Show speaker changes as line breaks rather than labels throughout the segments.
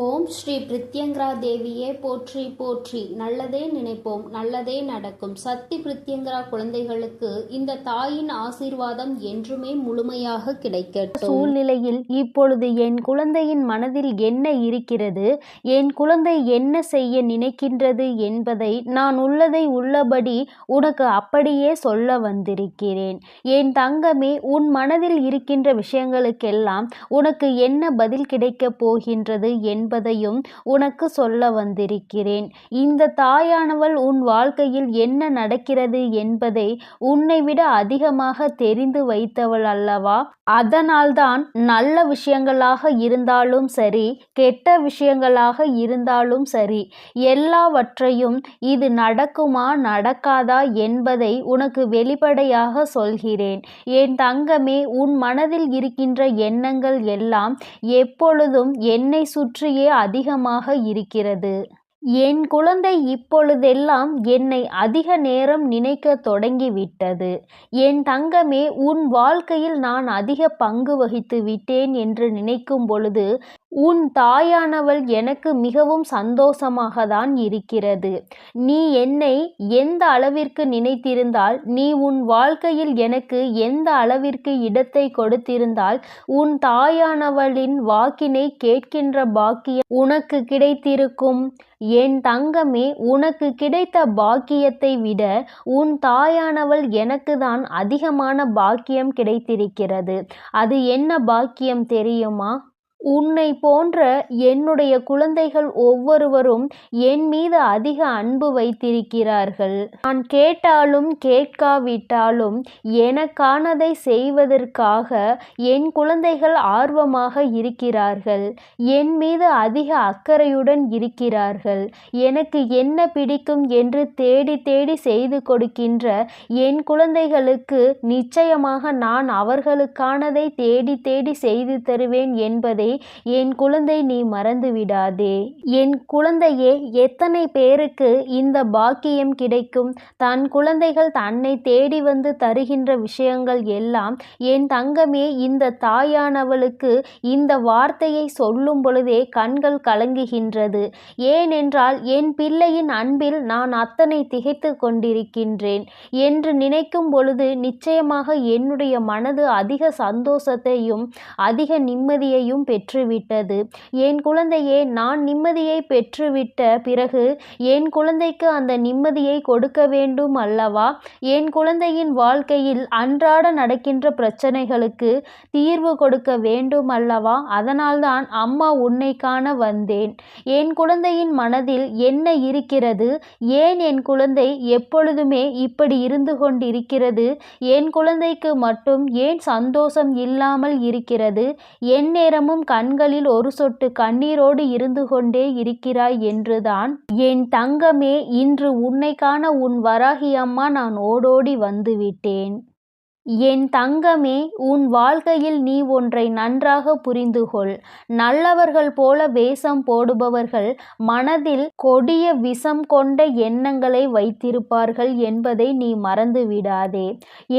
ஓம் ஸ்ரீ பிரித்யங்கரா தேவியே போற்றி போற்றி. நல்லதே நினைப்போம், நல்லதே நடக்கும். சக்தி பிரித்யங்கரா குழந்தைகளுக்கு இந்த தாயின் ஆசீர்வாதம் என்றுமே முழுமையாக கிடைக்கட்டும்.
சூழ்நிலையில் இப்பொழுது என் குழந்தையின் மனதில் என்ன இருக்கிறது, என் குழந்தை என்ன செய்ய நினைக்கின்றது என்பதை நான் உள்ளதை உள்ளபடி உனக்கு அப்படியே சொல்ல வந்திருக்கிறேன். என் தங்கமே, உன் மனதில் இருக்கின்ற விஷயங்களுக்கெல்லாம் உனக்கு என்ன பதில் கிடைக்கப் போகின்றது என்பதையும் உனக்கு சொல்ல வந்திருக்கிறேன். இந்த தாயானவள் உன் வாழ்க்கையில் என்ன நடக்கிறது என்பதை உன்னை விட அதிகமாக தெரிந்து வைத்தவள் அல்லவா? அதனால்தான் நல்ல விஷயங்களாக இருந்தாலும் சரி, கெட்ட விஷயங்களாக இருந்தாலும் சரி, எல்லாவற்றையும் இது நடக்குமா நடக்காதா என்பதை உனக்கு வெளிப்படையாக சொல்கிறேன். என் தங்கமே, உன் மனதில் இருக்கின்ற எண்ணங்கள் எல்லாம் எப்பொழுதும் என்னை சுற்றியே அதிகமாக இருக்கிறது. என் குழந்தை இப்பொழுதெல்லாம் என்னை அதிக நேரம் நினைக்க தொடங்கிவிட்டது. என் தங்கமே, உன் வாழ்க்கையில் நான் அதிக பங்கு வகித்து விட்டேன் என்று நினைக்கும் பொழுது உன் தாயானவள் எனக்கு மிகவும் சந்தோஷமாக தான் இருக்கிறது. நீ என்னை எந்த அளவிற்கு நினைத்திருந்தால், நீ உன் வாழ்க்கையில் எனக்கு எந்த அளவிற்கு இடத்தை கொடுத்திருந்தால், உன் தாயானவளின் வாக்கினை கேட்கின்ற பாக்கியம் உனக்கு கிடைத்திருக்கும். என் தங்கமே, உனக்கு கிடைத்த பாக்கியத்தை விட உன் தாயானவள் எனக்கு தான் அதிகமான பாக்கியம் கிடைத்திருக்கிறது. அது என்ன பாக்கியம் தெரியுமா? உன்னை போன்ற என்னுடைய குழந்தைகள் ஒவ்வொருவரும் என் மீது அதிக அன்பு வைத்திருக்கிறார்கள். நான் கேட்டாலும் கேட்காவிட்டாலும் எனக்கானதை செய்வதற்காக என் குழந்தைகள் ஆர்வமாக இருக்கிறார்கள். என் மீது அதிக அக்கறையுடன் இருக்கிறார்கள். எனக்கு என்ன பிடிக்கும் என்று தேடி தேடி செய்து கொடுக்கின்ற என் குழந்தைகளுக்கு நிச்சயமாக நான் அவர்களுக்கானதை தேடி தேடி செய்து தருவேன் என்பதை என் குழந்தை நீ மறந்து விடாதே. என் குழந்தையே, எத்தனை பேருக்கு இந்த பாக்கியம் கிடைக்கும்? தன் குழந்தைகள் தன்னை தேடி வந்து தருகின்ற விஷயங்கள் எல்லாம் என் தங்கமே, இந்த தாயானவளுக்கு இந்த வார்த்தையை சொல்லும் பொழுதே கண்கள் கலங்குகின்றது. ஏனென்றால் என் பிள்ளையின் அன்பில் நான் அத்தனை திகைத்து கொண்டிருக்கின்றேன் என்று நினைக்கும் பொழுது நிச்சயமாக என்னுடைய மனது அதிக சந்தோஷத்தையும் அதிக நிம்மதியையும் பெற்றுவிட்டது. என் குழந்தையே, நான் நிம்மதியை பெற்றுவிட்ட பிறகு என் குழந்தைக்கு அந்த நிம்மதியை கொடுக்க வேண்டும் அல்லவா? என் குழந்தையின் வாழ்க்கையில் அன்றாட நடக்கின்ற பிரச்சனைகளுக்கு தீர்வு கொடுக்க வேண்டும் அல்லவா? அதனால்தான் அம்மா உன்னை காண வந்தேன். என் குழந்தையின் மனதில் என்ன இருக்கிறது? ஏன் என் குழந்தை எப்பொழுதுமே இப்படி இருந்து கொண்டிருக்கிறது? என் குழந்தைக்கு மட்டும் ஏன் சந்தோஷம் இல்லாமல் இருக்கிறது? எந்நேரமும் கண்களில் ஒரு சொட்டு கண்ணீரோடு இருந்து கொண்டே இருக்கிறாய் என்றுதான் என் தங்கமே, இன்று உன்னை காண உன் வராகி அம்மா நான் ஓடோடி வந்துவிட்டேன். என் தங்கமே, உன் வாழ்க்கையில் நீ ஒன்றை நன்றாக புரிந்து கொள். நல்லவர்கள் போல வேஷம் போடுபவர்கள் மனதில் கொடிய விஷம் கொண்ட எண்ணங்களை வைத்திருப்பார்கள் என்பதை நீ மறந்து விடாதே.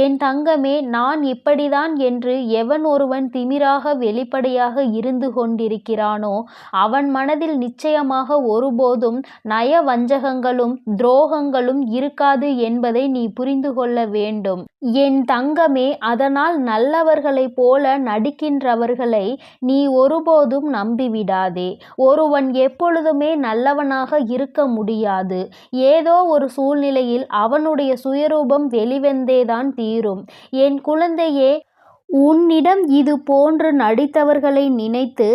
என் தங்கமே, நான் இப்படிதான் என்று எவன் ஒருவன் திமிராக வெளிப்படையாக இருந்து கொண்டிருக்கிறானோ அவன் மனதில் நிச்சயமாக ஒருபோதும் நயவஞ்சகங்களும் துரோகங்களும் இருக்காது என்பதை நீ புரிந்து கொள்ள வேண்டும். என் தங்கமே, அதனால் நல்லவர்களைப் போல நடிக்கின்றவர்களை நீ ஒருபோதும் நம்பிவிடாதே. ஒருவன் எப்பொழுதுமே நல்லவனாக இருக்க முடியாது. ஏதோ ஒரு சூழ்நிலையில் அவனுடைய சுயரூபம் வெளிவந்தேதான் தீரும். என் குழந்தையே, உன்னிடம் இது போன்று நடித்தவர்களை நினைத்து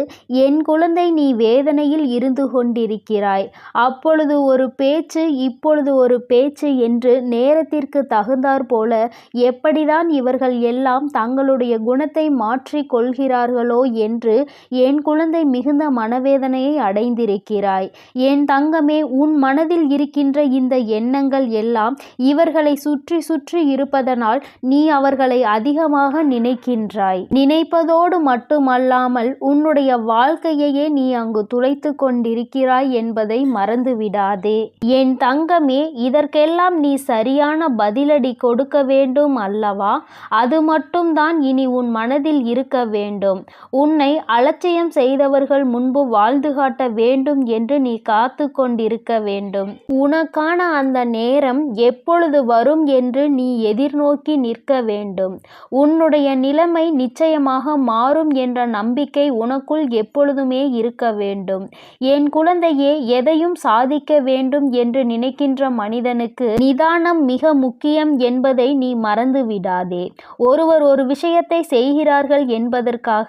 என் குழந்தை நீ வேதனையில் இருந்து கொண்டிருக்கிறாய். அப்பொழுது ஒரு பேச்சு, இப்பொழுது ஒரு பேச்சு என்று நேரத்திற்கு தகுந்தாற் போல எப்படிதான் இவர்கள் எல்லாம் தங்களுடைய குணத்தை மாற்றி கொள்கிறார்களோ என்று என் குழந்தை மிகுந்த மனவேதனையை அடைந்திருக்கிறாய். என் தங்கமே, உன் மனதில் இருக்கின்ற இந்த எண்ணங்கள் எல்லாம் இவர்களை சுற்றி சுற்றி இருப்பதனால் நீ அவர்களை அதிகமாக நினைக்கிறாய். நினைக்கின்றாய். நினைப்பதோடு மட்டுமல்லாமல் உன்னுடைய வாழ்க்கையையே நீ அங்கு துளைத்து கொண்டிருக்கிறாய் என்பதை மறந்துவிடாதே. என் தங்கமே, இதற்கெல்லாம் நீ சரியான பதிலடி கொடுக்க வேண்டும் அல்லவா? அது மட்டும்தான் இனி உன் மனதில் இருக்க வேண்டும். உன்னை அலட்சியம் செய்தவர்கள் முன்பு வாழ்ந்து காட்ட வேண்டும் என்று நீ காத்து கொண்டிருக்க வேண்டும். உனக்கான அந்த நேரம் எப்பொழுது வரும் என்று நீ எதிர்நோக்கி நிற்க வேண்டும். உன்னுடைய நிலைமை நிச்சயமாக மாறும் என்ற நம்பிக்கை உனக்குள் எப்பொழுதுமே இருக்க வேண்டும். என் குழந்தையே, எதையும் சாதிக்க வேண்டும் என்று நினைக்கின்ற மனிதனுக்கு நிதானம் மிக முக்கியம் என்பதை நீ மறந்து விடாதே. ஒருவர் ஒரு விஷயத்தை செய்கிறார்கள் என்பதற்காக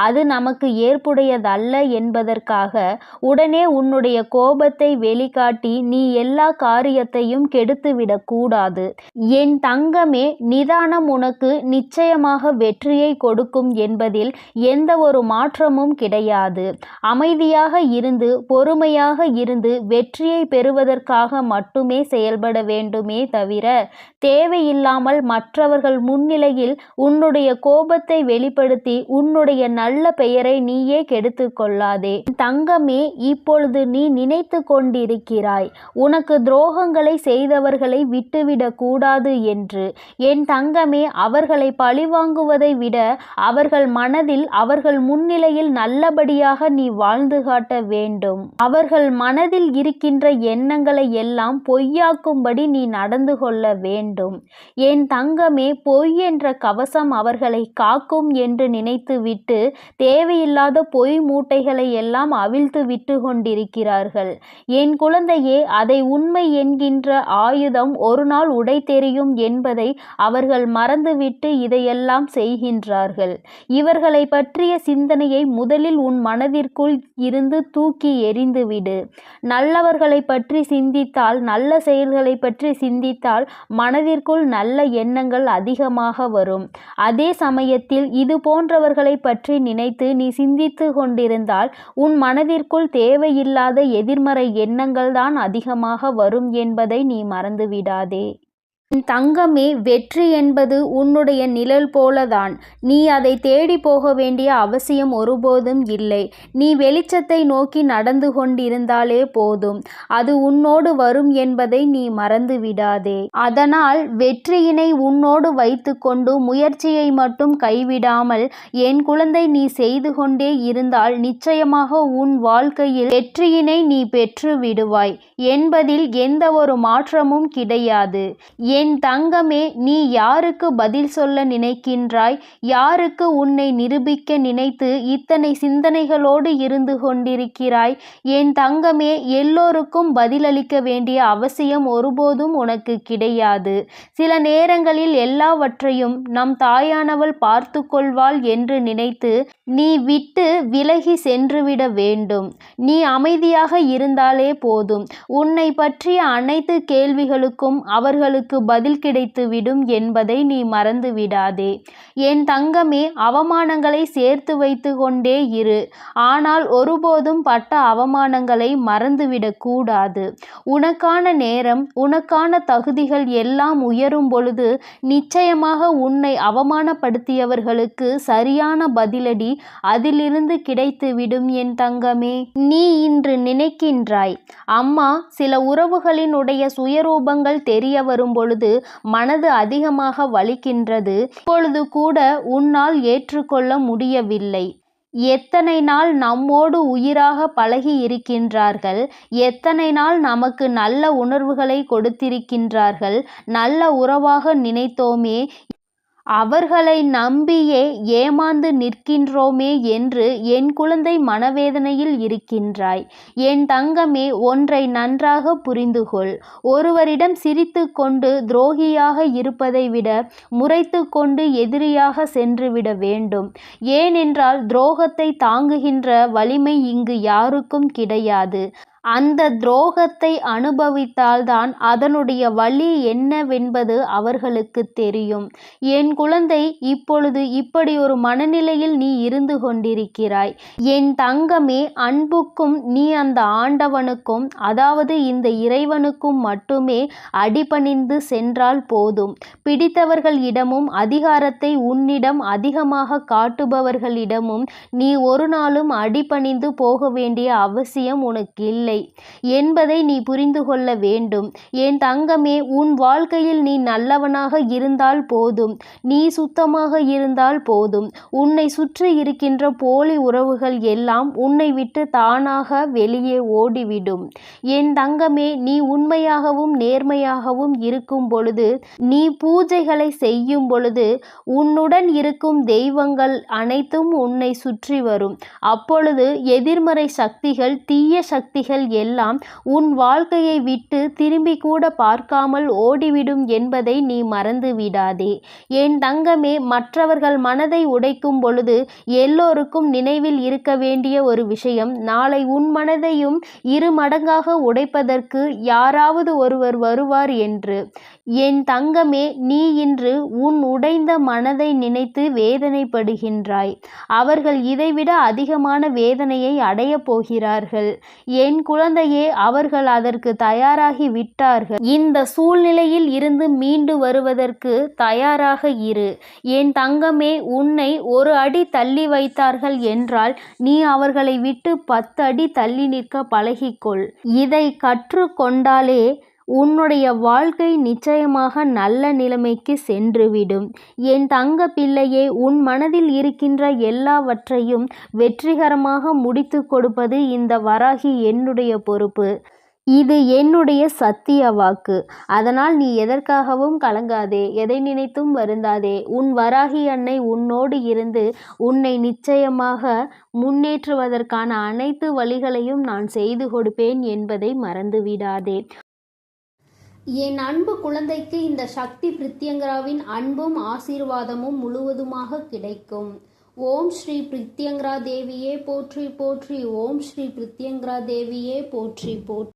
அது நமக்கு ஏற்புடையதல்ல என்பதற்காக உடனே உன்னுடைய கோபத்தை வெளிக்காட்டி நீ எல்லா காரியத்தையும் கெடுத்துவிடக் கூடாது. என் தங்கமே, நிதானம் உனக்கு நிச்சயமாக வெற்றியை கொடுக்கும் என்பதில் எந்த ஒரு மாற்றமும் கிடையாது. அமைதியாக இருந்து பொறுமையாக இருந்து வெற்றியை பெறுவதற்காக மட்டுமே செயல்பட வேண்டுமே தவிர தேவையில்லாமல் மற்றவர்கள் முன்னிலையில் உன்னுடைய கோபத்தை வெளிப்படுத்தி உன்னுடைய நல்ல பெயரை நீயே கெடுத்து கொள்ளாதே. தங்கமே, இப்பொழுது நீ நினைத்து கொண்டிருக்கிறாய் உனக்கு துரோகங்களை செய்தவர்களை விட்டுவிடக் கூடாது என்று. என் தங்கமே, அவர்களை பழிவாங்குவதை விட அவர்கள் மனதில் அவர்கள் முன்னிலையில் நல்லபடியாக நீ வாழ்ந்து காட்ட வேண்டும். அவர்கள் மனதில் இருக்கின்ற எண்ணங்களை எல்லாம் பொய்யாக்கும்படி நீ நடந்து கொள்ள வேண்டும். என் தங்கமே, பொய் என்ற கவசம் அவர்களை காக்கும் என்று நினைத்துவிட்டு தேவையில்லாத பொய் மூட்டைகளை எல்லாம் அவிழ்த்து விட்டு கொண்டிருக்கிறார்கள். என் குழந்தையே, அதை உண்மை என்கின்ற ஆயுதம் ஒரு நாள் உடை தெரியும் என்பதை அவர்கள் மறந்துவிட்டு இதையெல்லாம் செய்கின்றார்கள். இவர்களை பற்றிய சிந்தனையை முதலில் உன் மனதிற்குள் இருந்து தூக்கி எறிந்துவிடு. நல்லவர்களை பற்றி சிந்தித்தால், நல்ல செயல்களை பற்றி சிந்தித்தால் மனதிற்குள் நல்ல எண்ணங்கள் அதிகமாக வரும். அதே சமயத்தில் இது போன்றவர்களை பற்றி நினைத்து நீ சிந்தித்து கொண்டிருந்தால் உன் மனதிற்குள் தேவையில்லாத எதிர்மறை எண்ணங்கள் தான் அதிகமாக வரும் என்பதை நீ மறந்துவிடாதே. தங்கமே, வெற்றி என்பது உன்னுடைய நிழல் போலதான். நீ அதை தேடி போக வேண்டிய அவசியம் ஒருபோதும் இல்லை. நீ வெளிச்சத்தை நோக்கி நடந்து கொண்டிருந்தாலே போதும், அது உன்னோடு வரும் என்பதை நீ மறந்து விடாதே. அதனால் வெற்றியினை உன்னோடு வைத்து கொண்டு முயற்சியை மட்டும் கைவிடாமல் என் குழந்தை நீ செய்து கொண்டே இருந்தால் நிச்சயமாக உன் வாழ்க்கையில் வெற்றியினை நீ பெற்று விடுவாய் என்பதில் எந்த ஒரு மாற்றமும் கிடையாது. என் தங்கமே, நீ யாருக்கு பதில் சொல்ல நினைக்கின்றாய்? யாருக்கு உன்னை நிரூபிக்க நினைத்து இத்தனை சிந்தனைகளோடு இருந்து கொண்டிருக்கிறாய்? என் தங்கமே, எல்லோருக்கும் பதிலளிக்க வேண்டிய அவசியம் ஒருபோதும் உனக்கு கிடையாது. சில நேரங்களில் எல்லாவற்றையும் நம் தாயானவள் பார்த்து கொள்வாள் என்று நினைத்து நீ விட்டு விலகி சென்றுவிட வேண்டும். நீ அமைதியாக இருந்தாலே போதும். உன்னை பற்றிய அனைத்து கேள்விகளுக்கும் அவர்களுக்கு பதில் கிடைத்துவிடும் என்பதை நீ மறந்து விடாதே. என் தங்கமே, அவமானங்களை சேர்த்து வைத்து கொண்டே இரு. ஆனால் ஒருபோதும் பட்ட அவமானங்களை மறந்துவிடக் கூடாது. உனக்கான நேரம், உனக்கான தகுதிகள் எல்லாம் உயரும் பொழுது நிச்சயமாக உன்னை அவமானப்படுத்தியவர்களுக்கு சரியான பதிலடி அதிலிருந்து கிடைத்துவிடும். என் தங்கமே, நீ இன்று நினைக்கின்றாய், அம்மா, சில உறவுகளினுடைய சுயரூபங்கள் தெரிய வரும் பொழுது மனது அதிகமாக வலிக்கின்றது. இப்பொழுது கூட உன்னால் ஏற்றுக்கொள்ள முடியவில்லை. எத்தனை நாள் நம்மோடு உயிராக பழகி இருக்கின்றார்கள், எத்தனை நாள் நமக்கு நல்ல உணர்வுகளை கொடுத்திருக்கின்றார்கள், நல்ல உறவாக நினைத்தோமே, அவர்களை நம்பியே ஏமாந்து நிற்கின்றோமே என்று என் குழந்தை மனவேதனையில் இருக்கின்றாய். என் தங்கமே, ஒன்றை நன்றாக புரிந்துகொள். ஒருவரிடம் சிரித்து கொண்டு துரோகியாக இருப்பதை விட முறைத்து கொண்டு எதிரியாக சென்றுவிட வேண்டும். ஏனென்றால் துரோகத்தை தாங்குகின்ற வலிமை இங்கு யாருக்கும் கிடையாது. அந்த துரோகத்தை அனுபவித்தால்தான் அதனுடைய வலி என்னவென்பது அவர்களுக்கு தெரியும். என் குழந்தை, இப்பொழுது இப்படி ஒரு மனநிலையில் நீ இருந்து கொண்டிருக்கிறாய். என் தங்கமே, அன்புக்கும் நீ அந்த ஆண்டவனுக்கும், அதாவது இந்த இறைவனுக்கும் மட்டுமே அடிபணிந்து சென்றால் போதும். பிடித்தவர்களிடமும் அதிகாரத்தை உன்னிடம் அதிகமாக காட்டுபவர்களிடமும் நீ ஒரு நாளும் அடிபணிந்து போக வேண்டிய அவசியம் உனக்கு இல்லை என்பதை நீ புரிந்து கொள்ள வேண்டும். என் தங்கமே, உன் வாழ்க்கையில் நீ நல்லவனாக இருந்தால் போதும், நீ சுத்தமாக இருந்தால் போதும். உன்னை சுற்றி இருக்கின்ற போலி உறவுகள் எல்லாம் உன்னை விட்டு தானாக வெளியே ஓடிவிடும். என் தங்கமே, நீ உண்மையாகவும் நேர்மையாகவும் இருக்கும் பொழுது, நீ பூஜைகளை செய்யும் பொழுது, உன்னுடன் இருக்கும் தெய்வங்கள் அனைத்தும் உன்னை சுற்றி வரும். அப்பொழுது எதிர்மறை சக்திகள், தீய சக்திகள் எல்லாம் உன் வாழ்க்கையை விட்டு திரும்பி கூட பார்க்காமல் ஓடிவிடும் என்பதை நீ மறந்து விடாதே. என் தங்கமே, மற்றவர்கள் மனதை உடைக்கும் பொழுது எல்லோருக்கும் நினைவில் இருக்க வேண்டிய ஒரு விஷயம், நாளை உன் மனதையும் 2 மடங்காக உடைப்பதற்கு யாராவது ஒருவர் வருவார் என்று. என் தங்கமே, நீ இன்று உன் உடைந்த மனதை நினைத்து வேதனைப்படுகின்றாய். அவர்கள் இதைவிட அதிகமான வேதனையை அடையப் போகிறார்கள். என் குழந்தையே, அவர்கள் அதற்கு தயாராகி விட்டார்கள். இந்த சூழ்நிலையில் இருந்து மீண்டு வருவதற்கு தயாராக இரு. என் தங்கமே, உன்னை 1 அடி தள்ளி வைத்தார்கள் என்றால் நீ அவர்களை விட்டு 10 அடி தள்ளி நிற்க பழகிக்கொள். இதை கற்றுக்கொண்டாலே உன்னுடைய வாழ்க்கை நிச்சயமாக நல்ல நிலைமைக்கு சென்றுவிடும். என் தங்க பிள்ளையே, உன் மனதில் இருக்கின்ற எல்லாவற்றையும் வெற்றிகரமாக முடித்து கொடுப்பது இந்த வராகி என்னுடைய பொறுப்பு. இது என்னுடைய சத்திய வாக்கு. அதனால் நீ எதற்காகவும் கலங்காதே, எதை நினைத்தும் வருந்தாதே. உன் வராகி அன்னை உன்னோடு இருந்து உன்னை நிச்சயமாக முன்னேற்றுவதற்கான அனைத்து வழிகளையும் நான் செய்து கொடுப்பேன் என்பதை மறந்துவிடாதே.
என் அன்பு குழந்தைக்கு இந்த சக்தி பிரித்யங்கராவின் அன்பும் ஆசீர்வாதமும் முழுவதுமாக கிடைக்கும். ஓம் ஸ்ரீ பிரித்யங்கரா தேவியே போற்றி போற்றி. ஓம் ஸ்ரீ பிரித்யங்கரா தேவியே போற்றி போற்றி.